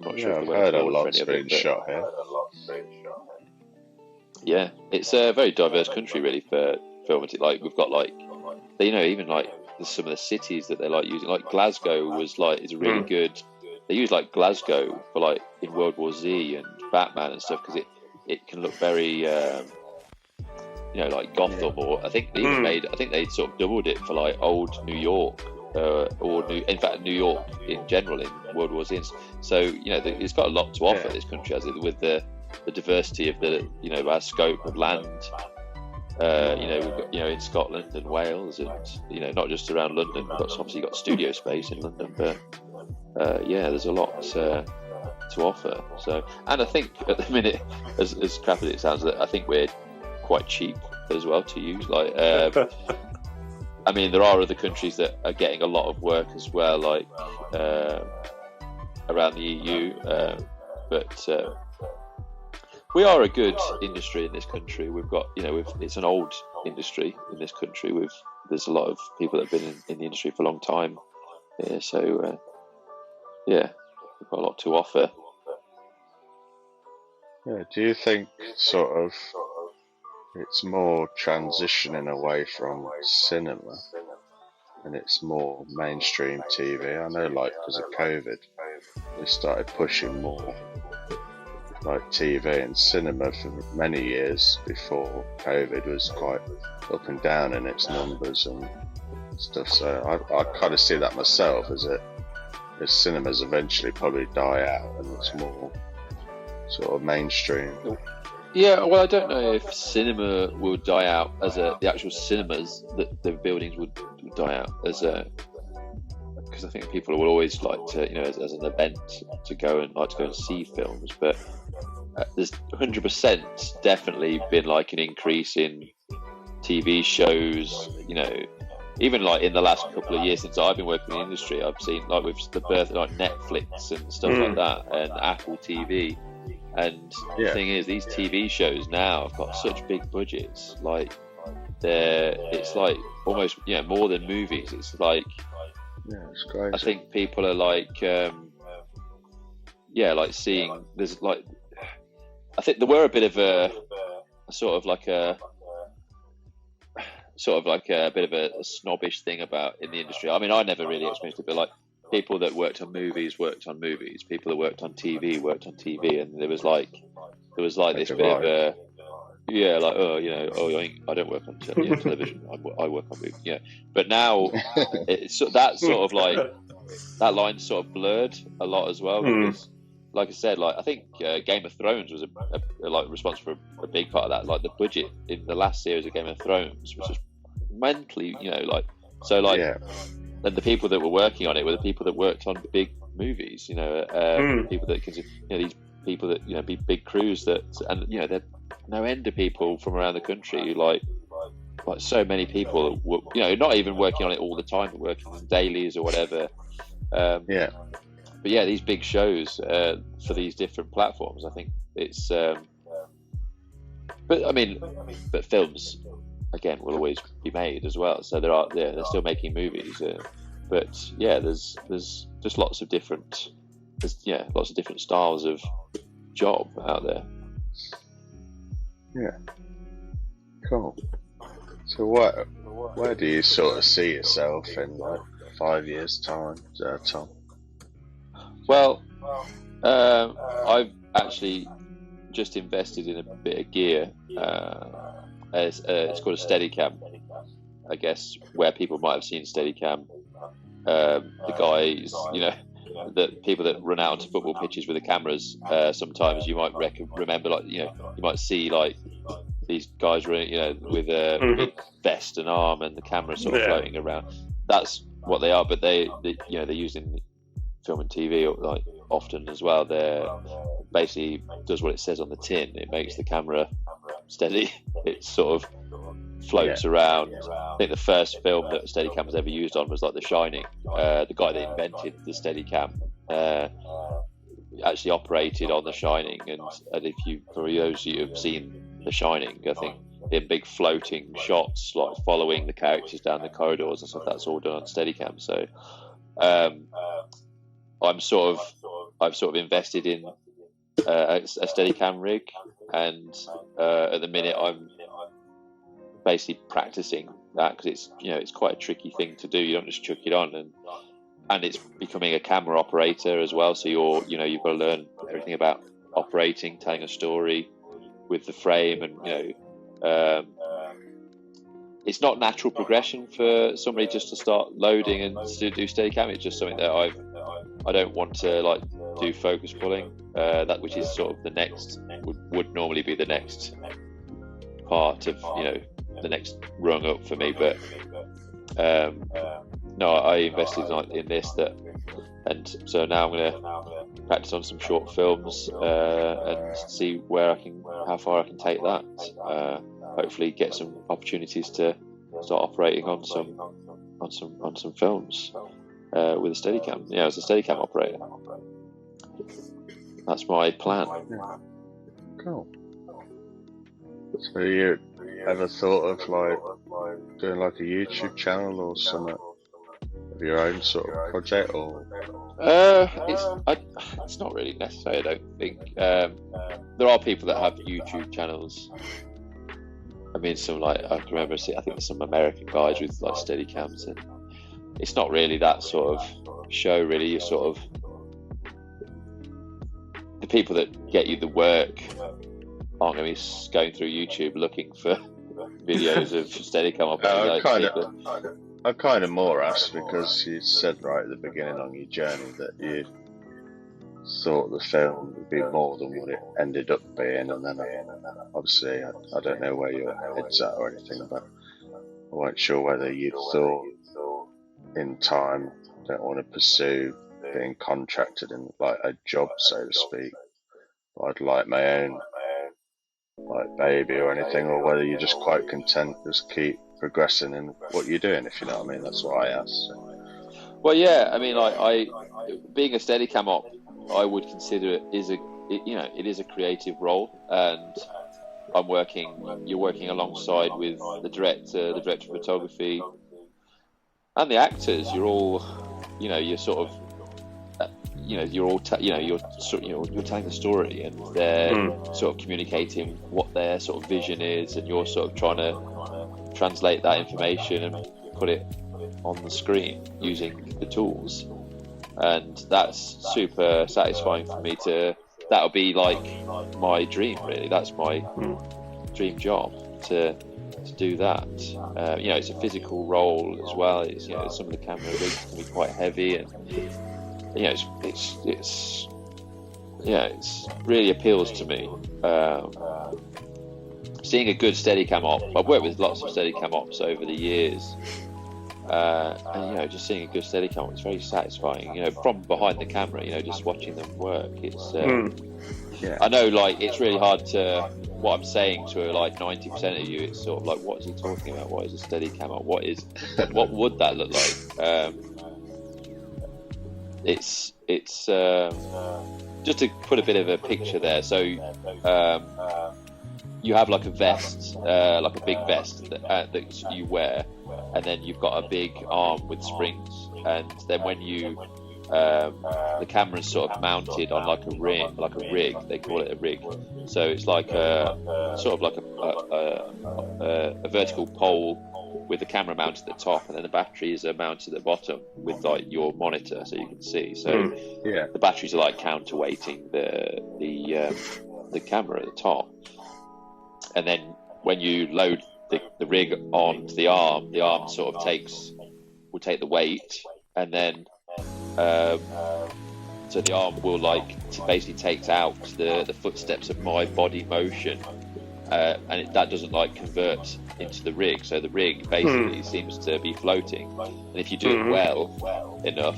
not sure if I've the way heard a forward for lot's any of been it, but shot here. yeah, it's a very diverse country really for film. Like we've got even like some of the cities that they like using. Like Glasgow is a really good. They use like Glasgow for like in World War Z and Batman and stuff because it can look very like Gotham, or I think they even made. I think they sort of doubled it for like old New York. In fact, New York in general in World War Z. So it's got a lot to offer. This country has it with the diversity of our scope of land. We've got in Scotland and Wales, and not just around London. We've obviously got studio space in London, but there's a lot to offer. So, and I think at the minute, as crap as it sounds, I think we're quite cheap as well to use. Like, I mean, there are other countries that are getting a lot of work as well, like around the EU, but we are a good industry in this country. We've got, it's an old industry in this country. There's a lot of people that have been in the industry for a long time. So we've got a lot to offer. Yeah, do you think sort of it's more transitioning away from cinema and it's more mainstream TV? I know, like, because of COVID, they started pushing more like TV, and cinema for many years before COVID was quite up and down in its numbers and stuff. So I kind of see that myself as cinemas eventually probably die out and it's more sort of mainstream. Yeah, well, I don't know if cinema will die out as the actual cinemas, that the buildings would die out as because I think people will always like to, as an event to go and see films. But there's 100% definitely been like an increase in TV shows. Even like in the last couple of years since I've been working in the industry, I've seen like with the birth of like Netflix and stuff like that, and Apple TV. And the thing is, these TV shows now have got such big budgets. Like it's like almost more than movies. It's like it's crazy. I think people are like like seeing there's like I think there were a bit of a bit of a snobbish thing about in the industry. I mean, I never really experienced it, but like people that worked on movies, people that worked on TV, and there was like this bit of a I don't work on television. I work on movies. But now it's that sort of like that line's sort of blurred a lot as well because, like I said, like I think Game of Thrones was a responsible for a big part of that. Like the budget in the last series of Game of Thrones was just mentally, and the people that were working on it were the people that worked on big movies. People that these people that big crews that, and there no end of people from around the country, like so many people, not even working on it all the time, but working on dailies or whatever. But these big shows for these different platforms, I think it's. But films again will always be made as well. So they're still making movies, but there's just lots of different styles of job out there. Yeah, cool. So where do you sort of see yourself in like 5 years' time, Tom? Well, I've actually just invested in a bit of gear. It's called a Steadicam, I guess, where people might have seen Steadicam. The guys, the people that run out onto football pitches with the cameras. Sometimes you might remember, like, you might see like these guys running, with a big vest and arm and the camera sort of floating around. That's what they are, but they're used in film and TV like often as well. They're basically does what it says on the tin. It makes the camera steady. It sort of floats around. I think the first film that Steadicam was ever used on was like The Shining. The guy that invented the Steadicam actually operated on The Shining, and if you, for those of you who've seen The Shining, I think in big floating shots, like following the characters down the corridors and stuff, that's all done on Steadicam. So I've sort of invested in a Steadicam rig, and at the minute I'm basically practicing that, because it's quite a tricky thing to do. You don't just chuck it on, and it's becoming a camera operator as well. So you've got to learn everything about operating, telling a story with the frame, and it's not natural progression for somebody just to start loading and to do Steadicam. It's just something that I don't want to like do focus pulling, that which is sort of the next would normally be the next part of the next rung up for me. But no, I invested in this, and so now I'm going to practice on some short films and see how far I can take that. Hopefully, get some opportunities to start operating on some films with a Steadicam. Yeah, as a Steadicam operator. That's my plan. Yeah. Cool. So you ever thought of like doing like a YouTube channel or some of your own sort of project, or? It's not really necessary, I don't think. There are people that have YouTube channels. I mean, I can remember I think there's some American guys with like Steadicams, and it's not really that sort of show. Really, you're sort of the people that get you the work aren't going to be going through YouTube looking for videos of Steadicam operating. I kind of more asked because you said right at the beginning on your journey that you thought the film would be more than what it ended up being, and then obviously I don't know where your head's at or anything, but I wasn't sure whether you thought in time don't want to pursue being contracted in like a job, so to speak. I'd like my own like baby or anything, or whether you're just quite content just keep progressing in what you're doing, if you know what I mean. That's what I asked. So. Well, yeah, I mean, I being a Steadicam op, I would consider it is a creative role, and you're working alongside with the director of photography, and the actors. You're all, you're sort of, you're telling the story, and they're sort of communicating what their sort of vision is, and you're sort of trying to translate that information and put it on the screen using the tools. And that's super satisfying for me that'll be like my dream, really. That's my dream job, to do that. It's a physical role as well. It's, some of the camera rigs can be quite heavy, and it's really appeals to me. Seeing a good Steadicam op, I've worked with lots of Steadicam ops over the years, and just seeing a good Steadicam op, it's very satisfying. From behind the camera, just watching them work. It's I know, like, it's really hard to. What I'm saying to like 90% of you, it's sort of like, what is he talking about? What is a Steadicam op? What would that look like? It's just to put a bit of a picture there. So you have like a vest, like a big vest that you wear, and then you've got a big arm with springs, and then when you the camera's sort of mounted on like a rig. They call it a rig. So it's like a sort of like a vertical pole with the camera mounted at the top, and then the batteries are mounted at the bottom with like your monitor, so you can see. So the batteries are like counterweighting the camera at the top, and then when you load the rig onto the arm sort of will take the weight, and then so the arm will basically takes out the footsteps of my body motion, and that doesn't convert into the rig. So the rig basically seems to be floating, and if you do it well enough,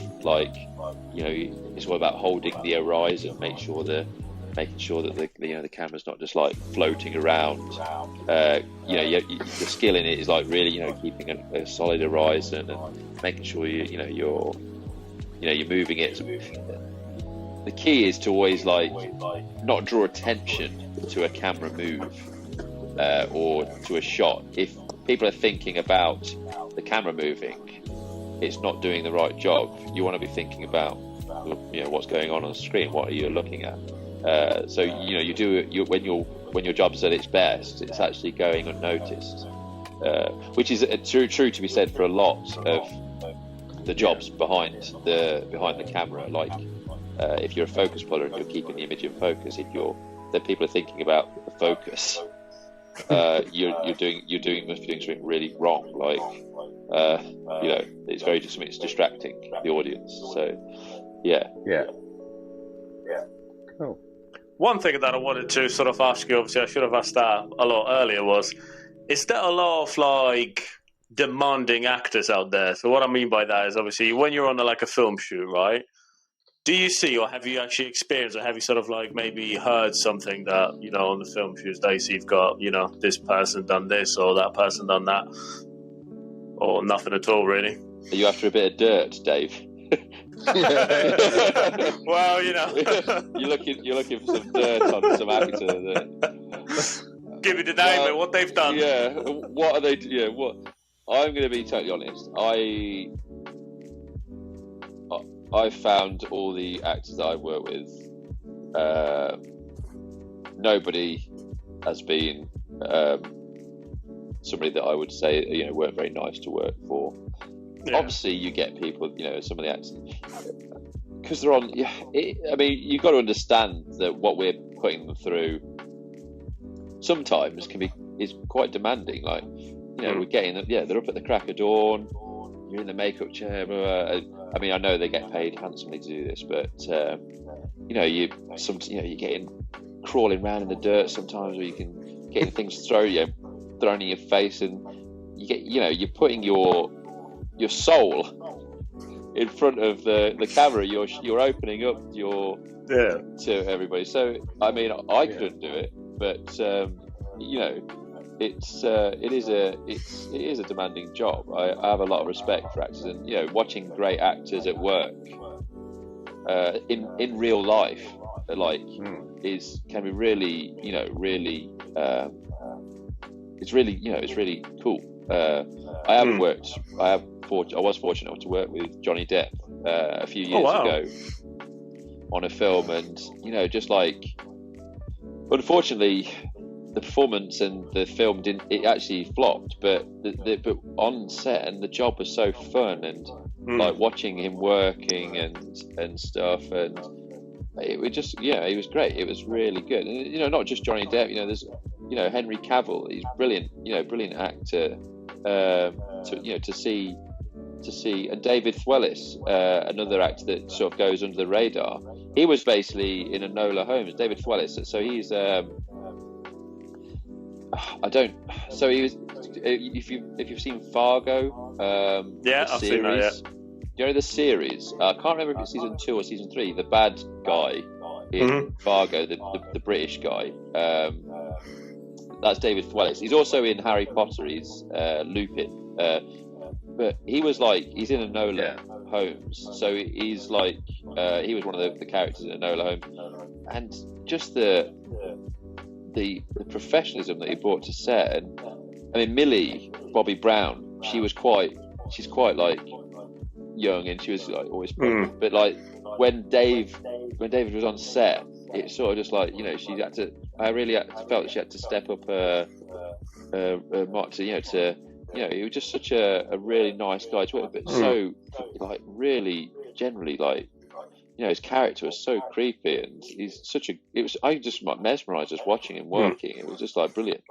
it's all about holding the horizon, making sure that the camera's not just floating around. The skill in it is really keeping a solid horizon and making sure you're moving it the key is to always like not draw attention to a camera move or to a shot. If people are thinking about the camera moving, it's not doing the right job. You want to be thinking about, you know, what's going on the screen. What are you looking at? So you know, when your job's at its best, it's actually going unnoticed, which is true to be said for a lot of the jobs behind the camera. Like if you're a focus puller and you're keeping the image in focus, then people are thinking about the focus. Must be doing something really wrong. Like you know, it's distracting the audience. So yeah. Cool. One thing that I wanted to sort of ask you, obviously I should have asked that a lot earlier, was, is there a lot of like demanding actors out there? So what I mean by that is, obviously when you're on like a film shoot, right? Do you see, or have you actually experienced, or have you sort of like maybe heard something that, you know, on the film shoots they see you've got, you know, this person done this or that person done that, or nothing at all really? Are you after a bit of dirt, Dave? Well, you know, you're looking for some dirt on some actor. Give me the name and what they've done. Yeah, what are they? Yeah, what? I'm going to be totally honest. I found all the actors that I've worked with, nobody has been somebody that I would say, you know, weren't very nice to work for. Yeah. Obviously, you get people, you know, some of the actors, because they're on. Yeah, I mean, you've got to understand that what we're putting them through sometimes is quite demanding. Like, you know, we're getting them. Yeah, they're up at the crack of dawn. You're in the makeup chair. Blah, blah, blah. I mean, I know they get paid handsomely to do this, but you know, you're getting crawling around in the dirt sometimes, or you can getting things thrown in your face, and you're putting your soul in front of the camera. You're opening up to everybody. So I mean, I couldn't do it, but you know, it is a demanding job. I have a lot of respect for actors, and you know, watching great actors at work in real life, like can be really, you know, really it's really cool. I was fortunate enough to work with Johnny Depp a few years ago on a film, and you know, just like, unfortunately, the performance and the film it actually flopped, but but on set, and the job was so fun, and like watching him working and stuff, and it was just, it was great. It was really good. And you know, not just Johnny Depp, you know, there's, you know, Henry Cavill, he's brilliant, you know, brilliant actor, to see, and David Thewlis, another actor that sort of goes under the radar. He was basically in Enola Holmes, David Thewlis. So he's he was, if you've seen Fargo, I've seen that. Yeah. You know the series? I can't remember if it's season 2 or season 3. The bad guy in Fargo, the British guy. That's David Thewlis. He's also in Harry Potter. He's Lupin. But he's in Enola Holmes. So he's like, he was one of the characters in Enola Holmes, and just the professionalism that he brought to set. And I mean, Millie Bobby Brown, she's quite like young, and she was like always pregnant. But like when David was on set, it's sort of just like, you know, I really felt that she had to step up her mark to, he was just such a really nice guy to work with, but so like really generally, like, you know, his character was so creepy, and I just mesmerised just watching him working. It was just like brilliant.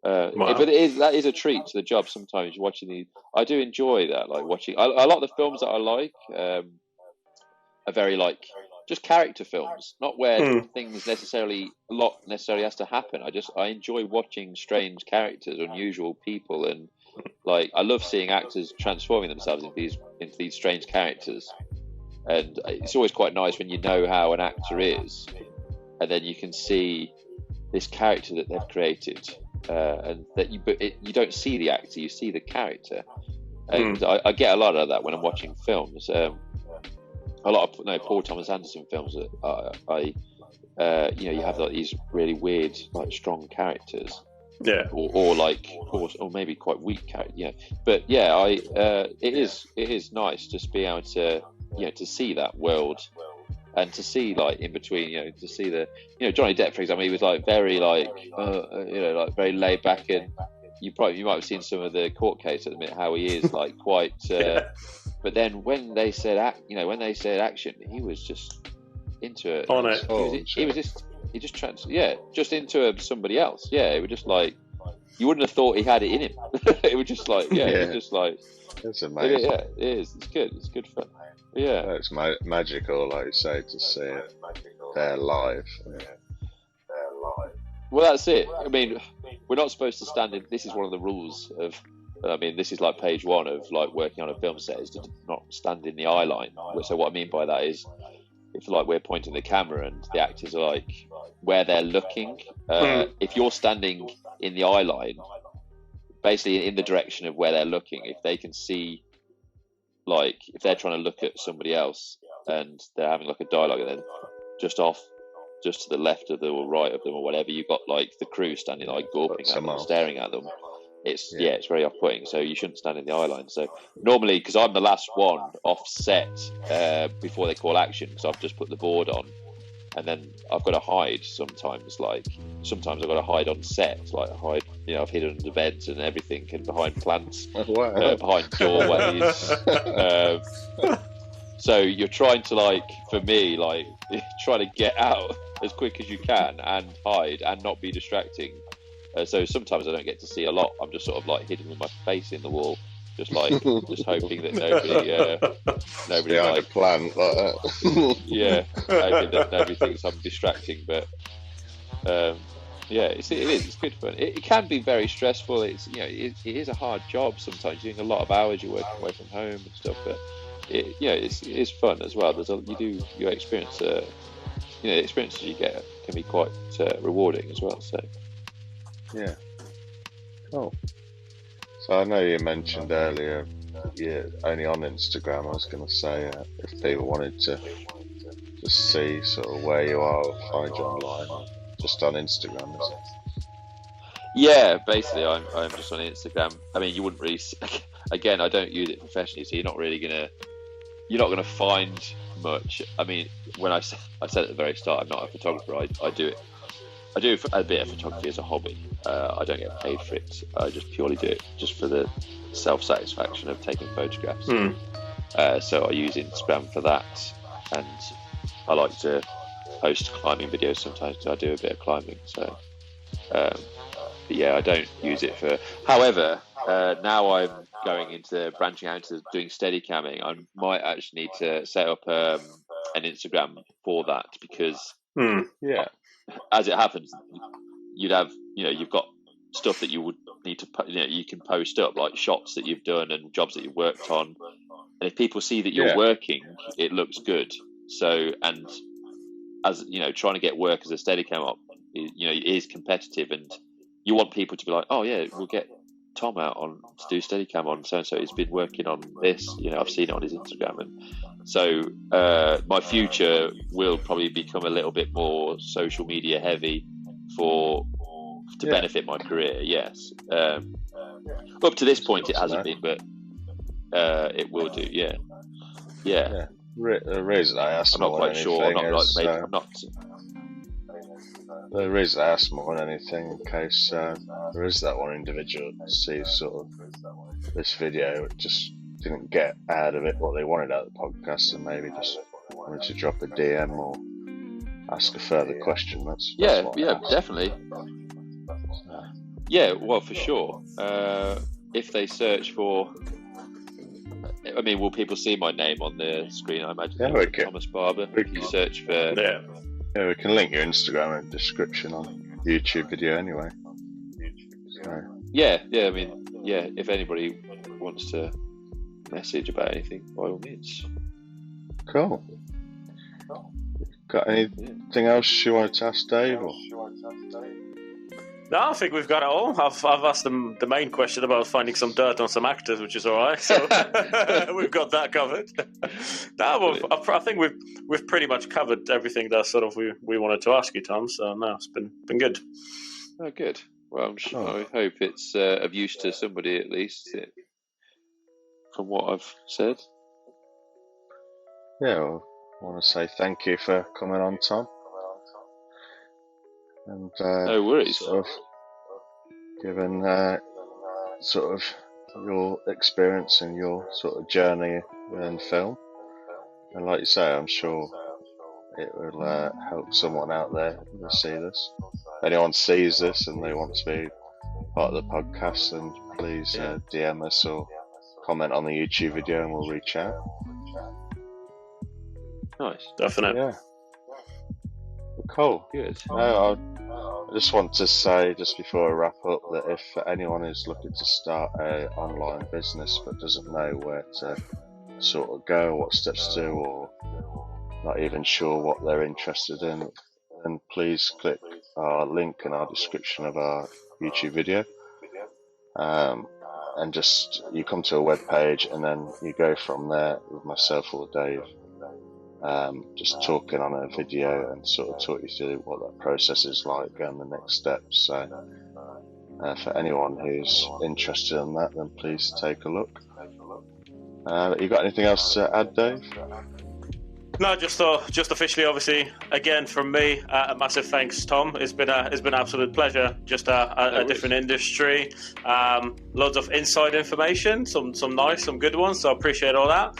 But that is a treat to the job sometimes, watching these. I do enjoy that, like watching a lot of the films that I like are very like just character films, not where things necessarily has to happen. I enjoy watching strange characters, unusual people, and like I love seeing actors transforming themselves into these strange characters. And it's always quite nice when you know how an actor is, and then you can see this character that they've created, and that you don't see the actor, you see the character. And I get a lot of that when I'm watching films. a lot of Paul Thomas Anderson films that you have like these really weird, like strong characters, or maybe quite weak characters, But it is nice just being able to to see that world, and to see like in between, to see the Johnny Depp, for example, he was like very like like very laid back, and you might have seen some of the court case at the minute how he is like quite. But then when they said action, he was just into it. On it. He just into somebody else. Yeah, it was just like you wouldn't have thought he had it in him. It was just like it was just like it's amazing. It is. It's good. It's good fun. Yeah, it's magical, like you say, to see it there live. Well, that's it. I mean, we're not supposed to stand in. This is one of the rules of. I mean, this is like page 1 of like working on a film set, is to not stand in the eye line. So what I mean by that is, if like we're pointing the camera and the actors are like where they're looking, if you're standing in the eye line, basically in the direction of where they're looking, if they can see, like if they're trying to look at somebody else and they're having like a dialogue, and then just to the left of them or right of them or whatever, you've got like the crew standing like gawping at them, staring at them. It's very off-putting, so you shouldn't stand in the eye line. So normally, because I'm the last one off set before they call action, because I've just put the board on, and then I've got to hide sometimes. Like sometimes I've got to hide on set, like I've hidden under beds and everything, and behind plants, behind doorways. So you're trying to for me, try to get out as quick as you can and hide and not be distracting. So sometimes I don't get to see a lot. I'm just sort of hidden with my face in the wall, just hoping that nobody behind a plant like that. Hoping that nobody thinks I'm distracting. But it's good fun. It can be very stressful. It's it is a hard job sometimes. You're doing a lot of hours. You're working away from home and stuff. But it is fun as well. Your experience. The experiences you get can be quite rewarding as well. So. Yeah. Cool. So I know you mentioned earlier you're only on Instagram. I was going to say if people wanted to just see sort of where you are or find you online, just on Instagram, is it? Yeah, basically I'm just on Instagram. I mean, you wouldn't really again, I don't use it professionally, so you're not gonna find much. I mean, when I said at the very start, I'm not a photographer. I do a bit of photography as a hobby. I don't get paid for it. I just purely do it just for the self-satisfaction of taking photographs. So I use Instagram for that, and I like to post climbing videos sometimes because I do a bit of climbing. So, but yeah, I don't use it for. However, now I'm branching out into doing Steadicaming. I might actually need to set up an Instagram for that, because as it happens, you'd have you've got stuff that you would need to you can post up, like shots that you've done and jobs that you've worked on, and if people see that you're working, it looks good. So, and as trying to get work as a Steadicam op, it is competitive, and you want people to be like, oh yeah, we'll get Tom out to do Steadicam on so and so. He's been working on this. I've seen it on his Instagram, and so my future will probably become a little bit more social media heavy to benefit my career. Yes, up to this point it hasn't been, but it will do. Yeah. The reason I asked, I'm not quite sure. I'm not. The reason I asked more than anything, in case there is that one individual that sees sort of this video, just didn't get out of it what they wanted out of the podcast, and maybe just wanted to drop a DM or ask a further question. That's definitely. Yeah, well, for sure. If they search for, I mean, will people see my name on the screen? I imagine. Thomas Barber. If you search for. Yeah, we can link your Instagram in the description on YouTube video anyway. So. Yeah. I mean, if anybody wants to message about anything, by all means. Cool. Got anything else you wanted to ask Dave? Or? No, I think we've got it all. I've asked them the main question about finding some dirt on some actors, which is all right. So we've got that covered. No, well, I think we've pretty much covered everything that sort of we wanted to ask you, Tom. So no, it's been good. Oh, good. Well, I hope it's of use to somebody at least, from what I've said. Yeah, well, I want to say thank you for coming on, Tom. And No worries. sort of given sort of your experience and your sort of journey in film. And like you say, I'm sure it will help someone out there to see this. If anyone sees this and they want to be part of the podcast, then please DM us or comment on the YouTube video and we'll reach out. Nice. Definitely. Yeah. Cool. Good. No, I just want to say, just before I wrap up, that if anyone is looking to start an online business but doesn't know where to sort of go, what steps to do, or not even sure what they're interested in, then please click our link in our description of our YouTube video. And just, you come to a web page and then you go from there with myself or Dave. Just talking on a video and sort of talk you through what that process is like and the next steps. So for anyone who's interested in that, then please take a look. You got anything else to add, Dave? No, just officially, obviously, again from me, a massive thanks, Tom. It's been an absolute pleasure. Just a different industry, loads of inside information, some nice, some good ones. So I appreciate all that.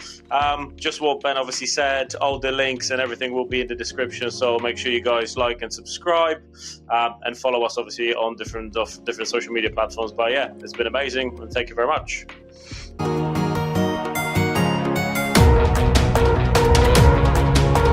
Just what Ben obviously said, all the links and everything will be in the description. So make sure you guys like and subscribe, and follow us obviously on different social media platforms. But yeah, it's been amazing, and thank you very much.